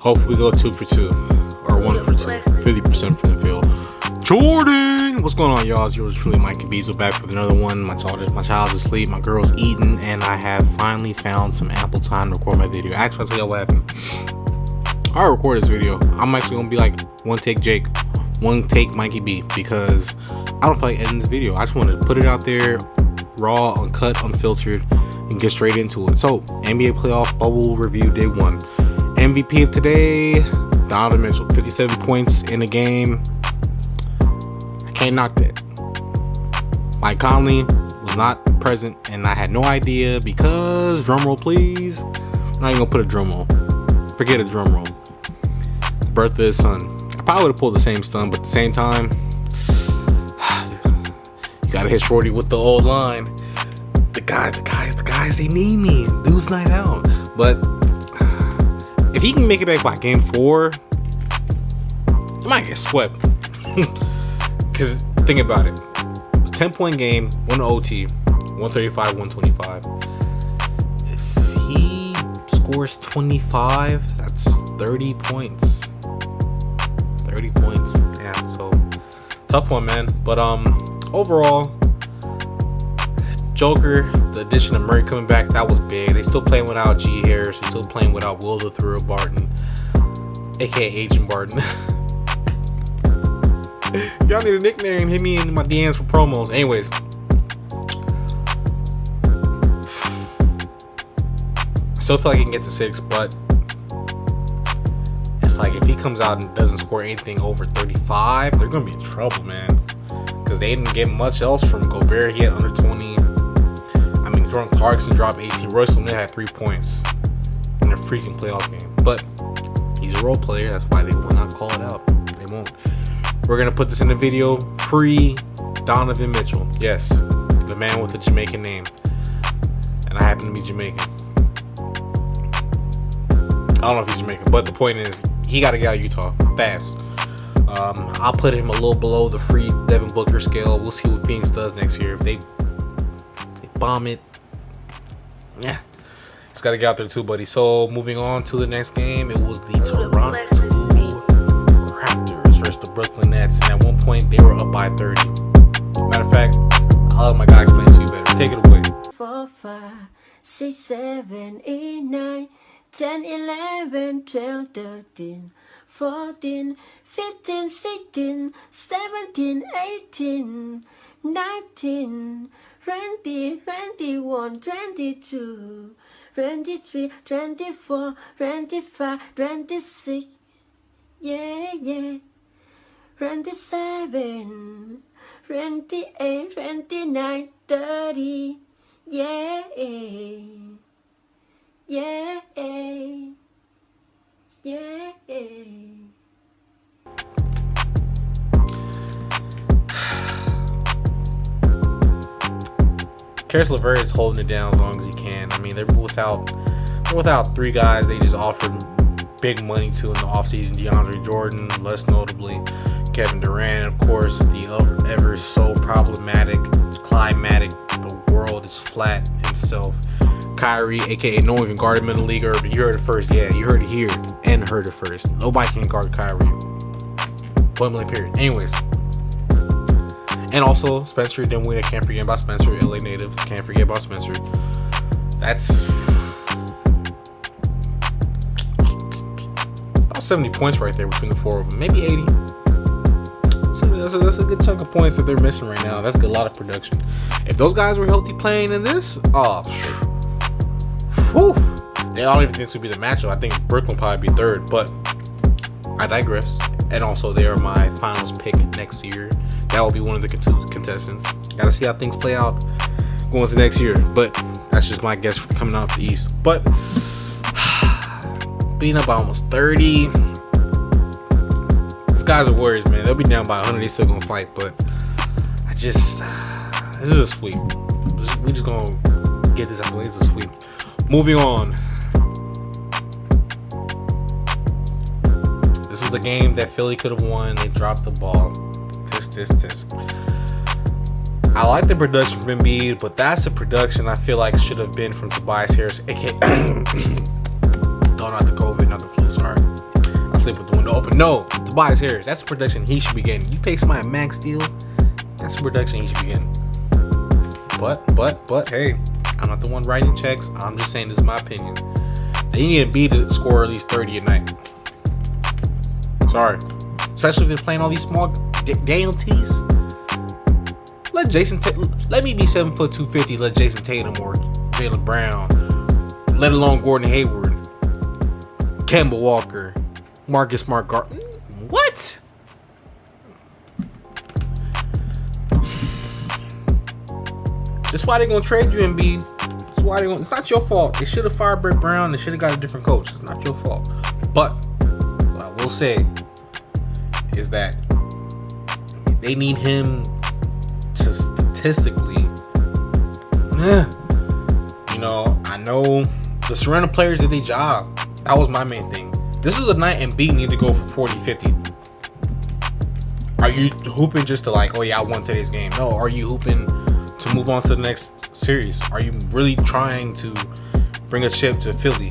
Hopefully we go 2 for 2 or 1 for 2, 50% from the field. Jordan, what's going on, y'all? It's yours truly, Mikey Beazel, back with another one. My child's asleep, my girl's eating, and I have finally found some ample time to record my video. Actually, I'll tell you what happened. I record this video. I'm actually gonna be like one take Jake, one take Mikey B, because I don't feel like editing this video. I just want to put it out there, raw, uncut, unfiltered, and get straight into it. So, NBA playoff bubble review day 1. MVP of today, Donovan Mitchell, 57 points in a game. I can't knock that. Mike Conley was not present, and I had no idea because, drum roll please, I'm not even gonna put a drum roll. Forget a drum roll. Birth of his son. I probably would have pulled the same stun, but at the same time, you gotta hit Shorty with the old line. The guys, they need me. Dude's night out. But if he can make it back by game 4, he might get swept. Because think about it. It's a 10-point game, 1 OT, 135, 125. If he scores 25, that's 30 points. 30 points. Yeah, so tough one, man. But overall, Joker, the addition of Murray coming back, that was big. They still playing without G. Harris. They still playing without Will the Thrill Barton, aka Agent Barton. Y'all need a nickname, hit me in my DMs for promos. Anyways, I still feel like he can get to 6, but it's like if he comes out and doesn't score anything over 35, they're gonna be in trouble, man. Because they didn't get much else from Gobert. He had under 20. I mean, Jordan Clarkson dropped 18. Royce O'Neal had 3 points in a freaking playoff game. But he's a role player. That's why they will not call it out. They won't. We're going to put this in the video. Free Donovan Mitchell. Yes, the man with the Jamaican name. And I happen to be Jamaican. I don't know if he's Jamaican, but the point is, he got to get out of Utah fast. I'll put him a little below the free Devin Booker scale. We'll see what Phoenix does next year. If they bomb it, yeah, it's got to get out there too, buddy. So moving on to the next game, it was the Toronto Raptors versus the Brooklyn Nets, and at one point they were up by 30. Matter of fact, I'll let my guy explain to you better. Take it away. 4, 5, 6, 7, 8, 9, 10, 11, 12, 13, 14, 15, 16, 17, 18, 19, 20, 21, 22, 23, 24, 25, 26, yeah, 27, 28, 29, 30, yeah. Caris LeVert is holding it down as long as he can. I mean, they're without 3 guys they just offered big money to in the offseason. DeAndre Jordan, less notably Kevin Durant, of course, the ever so problematic, climatic, the world is flat himself, Kyrie, aka no one can guard him in the league. Or you heard it first. Yeah, you heard it here and heard it first. Nobody can guard Kyrie. Point blank period. Anyways. And also, Spencer Dinwiddie, can't forget about Spencer, LA native, can't forget about Spencer. That's about 70 points right there between the 4 of them, maybe 80. So that's a good chunk of points that they're missing right now. That's a lot of production. If those guys were healthy playing in this, whew, I don't even think this would be the matchup. I think Brooklyn will probably be 3rd, but I digress. And also, they are my finals pick next year. That will be one of the contestants. Gotta see how things play out going to next year. But that's just my guess for coming out the East. But being up by almost 30. These guys are Warriors, man. They'll be down by 100. They still gonna fight. But this is a sweep. We just gonna get this out of the way. It's a sweep. Moving on. This was the game that Philly could have won. They dropped the ball. Tisk. I like the production from Embiid, but that's the production I feel like should have been from Tobias Harris, aka not the COVID, not the flu, sorry. sleep with the window open. No, Tobias Harris. That's the production he should be getting. You pay somebody a max deal, that's the production he should be getting. But, hey, I'm not the one writing checks. I'm just saying this is my opinion. They need Embiid to score at least 30 a night. Sorry. Especially if they're playing all these small Daniel T's. Let me be 7 foot 250. Let Jason Tatum or Jaylen Brown, let alone Gordon Hayward, Kemba Walker, Marcus Smart guard. What? That's why they're gonna trade you, Embiid. That's why it's not your fault. They should have fired Brett Brown. They should have got a different coach. It's not your fault. But what I will say is that they need him to statistically, I know the surrounding players did their job. That was my main thing. This is a night Embiid need to go for 40, 50. Are you hooping just to like, oh yeah, I won today's game? No, are you hooping to move on to the next series? Are you really trying to bring a chip to Philly,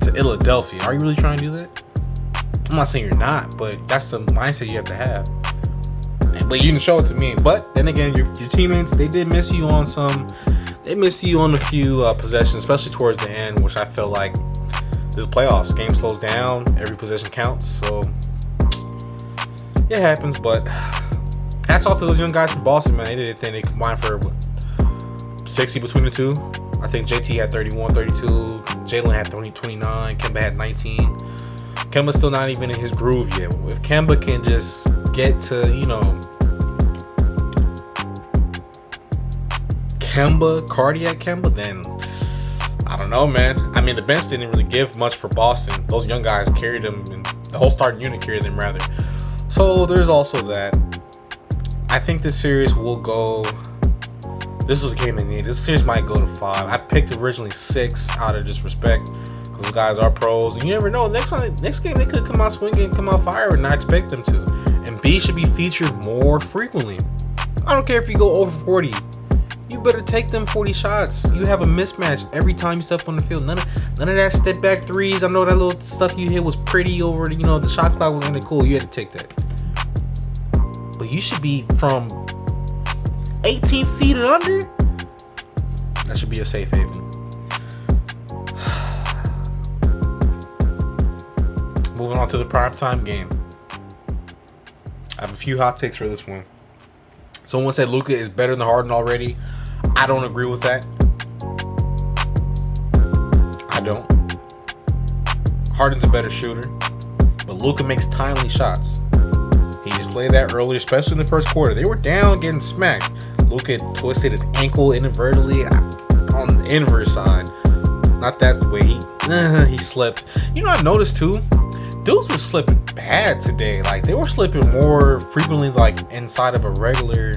to Philadelphia? Are you really trying to do that? I'm not saying you're not, but that's the mindset you have to have. But you can show it to me. But then again, your teammates, they did miss you on a few possessions, especially towards the end, which I felt like this is playoffs. Game slows down, every possession counts, so it happens. But hats off to those young guys from Boston, man. They did a thing. They combined for 60 between the two. I think JT had 31, 32. Jalen had 29. Kemba had 19. Kemba's still not even in his groove yet. If Kemba can just get to, cardiac Kemba, then I don't know, man. I mean, the bench didn't really give much for Boston. Those young guys carried them, and the whole starting unit carried them, rather. So there's also that. I think this series will go. This was a game in need. This series might go to 5. I picked originally 6 out of just respect, because those guys are pros, and you never know. Next game they could come out swinging, come out fire, and I expect them to. And B should be featured more frequently. I don't care if you go over 40. You better take them 40 shots. You have a mismatch every time you step on the field. None of that step back threes. I know that little stuff you hit was pretty over. The shot clock was kinda cool. You had to take that. But you should be from 18 feet and under. That should be a safe haven. Moving on to the primetime game. I have a few hot takes for this one. Someone said Luka is better than Harden already. I don't agree with that. I don't. Harden's a better shooter, but Luka makes timely shots. He displayed that earlier, especially in the first quarter. They were down, getting smacked. Luka twisted his ankle inadvertently on the inverse side. Not that way. He slipped. I noticed too. Dudes were slipping bad today. Like, they were slipping more frequently, like inside of a regular,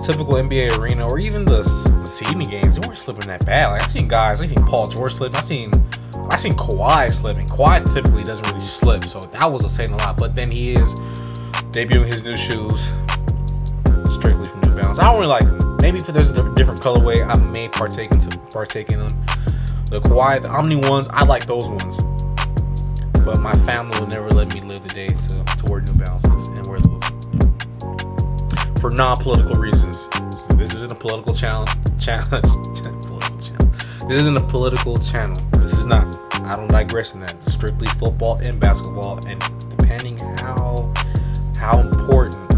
typical NBA arena, or even the seeding games. They weren't slipping that bad. Like, I seen Paul George slipping. I seen Kawhi slipping. Kawhi typically doesn't really slip, so that was saying a lot. But then he is debuting his new shoes, strictly from New Balance. I don't really like them. Maybe if there's a different colorway, I may partake in them. The Kawhi, the Omni ones, I like those ones. But my family will never let me live the day to wear New Balances and wear those for non-political reasons. This isn't a political challenge. This isn't a political channel. This is not. I don't digress in that. It's strictly football and basketball, and depending how important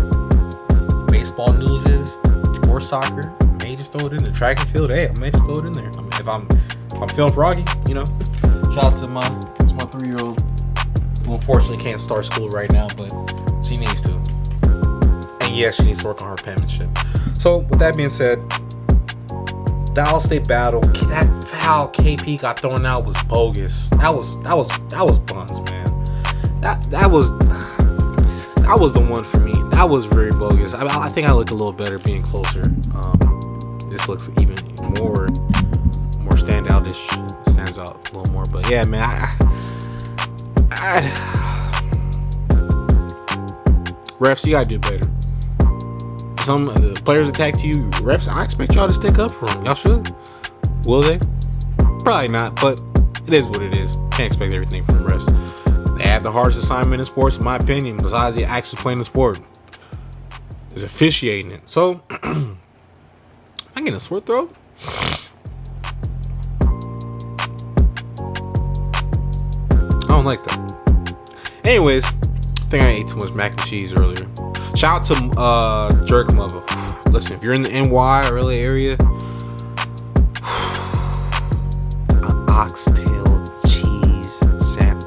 baseball news is or soccer, I may just throw it in the track and field. Hey, I may just throw it in there. I mean, if I'm feeling froggy, Shout out to my 3-year-old, who unfortunately can't start school right now, but she needs to. And yes, she needs to work on her penmanship. So with that being said, the All-State battle, that foul KP got thrown out was bogus. That was buns, man. That was the one for me. That was very bogus. I think I look a little better being closer. This looks even more standoutish. Stands out a little more. But yeah, man, refs, you gotta do better. Some of the players attacked you, refs, I expect y'all to stick up for them. Y'all should. Will they? Probably not, but it is what it is. Can't expect everything from refs. have the hardest assignment in sports, in my opinion, besides the actually playing the sport, is officiating it. So, I'm getting a sore throat. I don't like that. Anyways, I think I ate too much mac and cheese earlier. Shout out to Jerk Mother. Listen, if you're in the NY or LA area, oxtail cheese sandwich.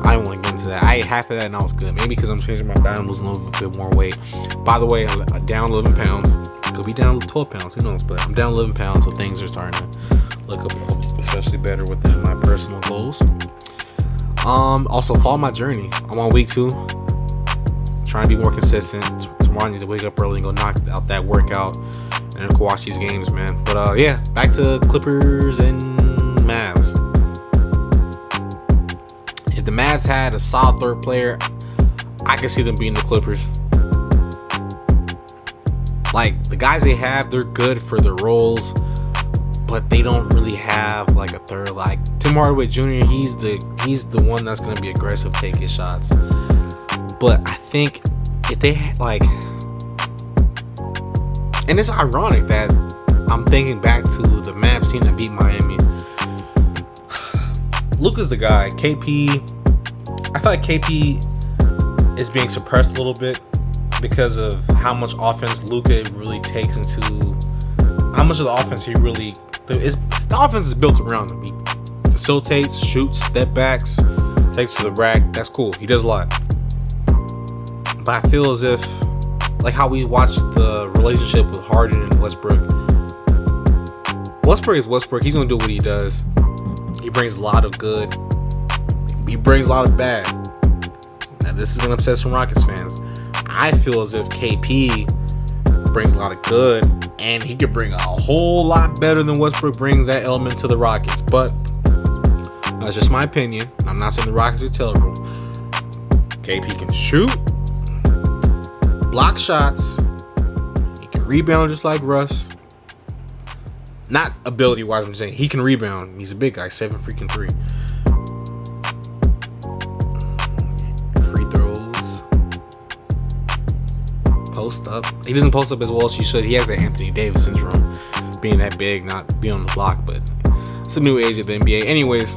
I don't want to get into that. I ate half of that and I was good. Maybe because I'm changing my diet and losing a little bit more weight. By the way, I'm down 11 pounds. Could be down 12 pounds. Who knows? But I'm down 11 pounds, so things are starting to look up, especially better within my personal goals. Also, follow my journey. I'm on week 2. Trying to be more consistent. Tomorrow I need to wake up early and go knock out that workout and then go watch these games, man. But yeah, back to Clippers and Mavs. If the Mavs had a solid third player, I could see them beating the Clippers. Like, the guys they have, they're good for their roles, but they don't really have like a third. Like Tim Hardaway Jr., he's the one that's gonna be aggressive, taking shots. But I think if they had like, and it's ironic that I'm thinking back to the Mavs team that beat Miami. Luka's the guy. KP, I feel like KP is being suppressed a little bit because of how much offense Luka really takes into, how much of the offense he really, the offense is built around him. He facilitates, shoots, step backs, takes to the rack. That's cool. He does a lot. But I feel as if, like how we watched the relationship with Harden and Westbrook. Westbrook is Westbrook. He's gonna do what he does. He brings a lot of good. He brings a lot of bad. Now this is gonna upset some Rockets fans. I feel as if KP brings a lot of good, and he could bring a whole lot better than Westbrook brings that element to the Rockets. But that's just my opinion. I'm not saying the Rockets are terrible. KP can shoot, block shots, he can rebound just like Russ. Not ability wise, I'm saying he can rebound. He's a big guy, 7 freaking 3. Free throws, post up. He doesn't post up as well as he should. He has that Anthony Davis syndrome, being that big, not being on the block. But it's a new age of the NBA. Anyways,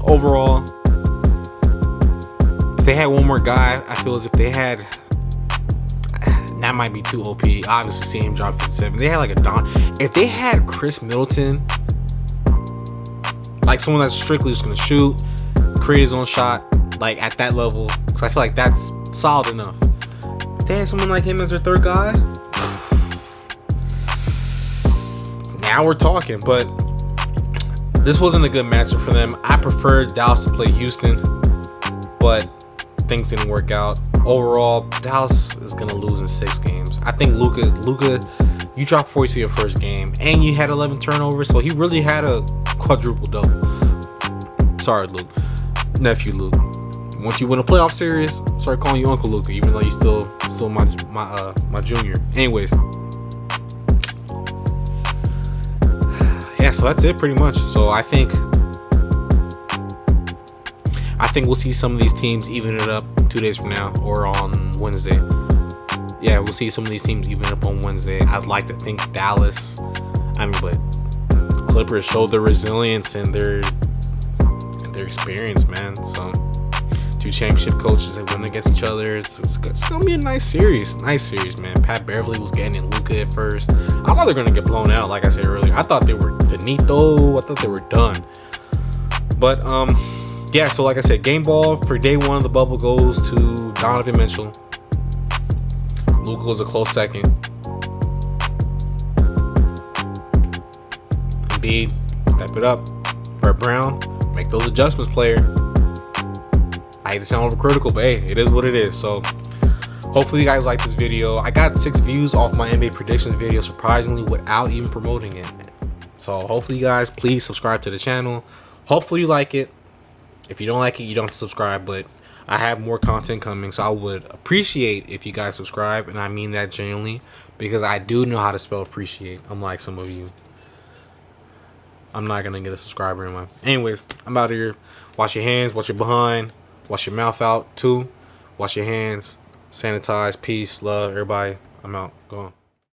overall, if they had one more guy, I feel as if they had, that might be too OP. Obviously, seeing him drop 57. They had like a Don. If they had Chris Middleton, like someone that's strictly just gonna shoot, create his own shot, like at that level, because I feel like that's solid enough. If they had someone like him as their third guy, now we're talking. But this wasn't a good matchup for them. I preferred Dallas to play Houston, but things didn't work out. Overall, Dallas is gonna lose in 6 games. I think Luka, you dropped 42 your first game, and you had 11 turnovers, so he really had a quadruple double. Sorry, Luke, nephew Luke. Once you win a playoff series, start calling you Uncle Luka, even though you still my junior. Anyways, yeah, so that's it pretty much. So I think we'll see some of these teams even it up 2 days from now or on Wednesday. Yeah, we'll see some of these teams even up on Wednesday. I'd like to think Dallas. But Clippers showed their resilience and their experience, man. So 2 championship coaches that win against each other. It's gonna be a nice series, man. Pat Beverly was getting in Luka at first. I thought they were gonna get blown out, like I said earlier. I thought they were finito. I thought they were done. But yeah, so like I said, game ball for day 1 of the bubble goes to Donovan Mitchell. Luka was a close second. Embiid, step it up. Brett Brown, make those adjustments, player. I hate to sound overcritical, but hey, it is what it is. So hopefully you guys like this video. I got 6 views off my NBA predictions video, surprisingly, without even promoting it. So hopefully you guys, please subscribe to the channel. Hopefully you like it. If you don't like it, you don't have to subscribe, but I have more content coming, so I would appreciate if you guys subscribe, and I mean that genuinely, because I do know how to spell appreciate, unlike some of you. I'm not going to get a subscriber in my... Anyways, I'm out of here. Wash your hands, wash your behind, Wash your mouth out too. Wash your hands. Sanitize. Peace. Love. Everybody. I'm out. Go on.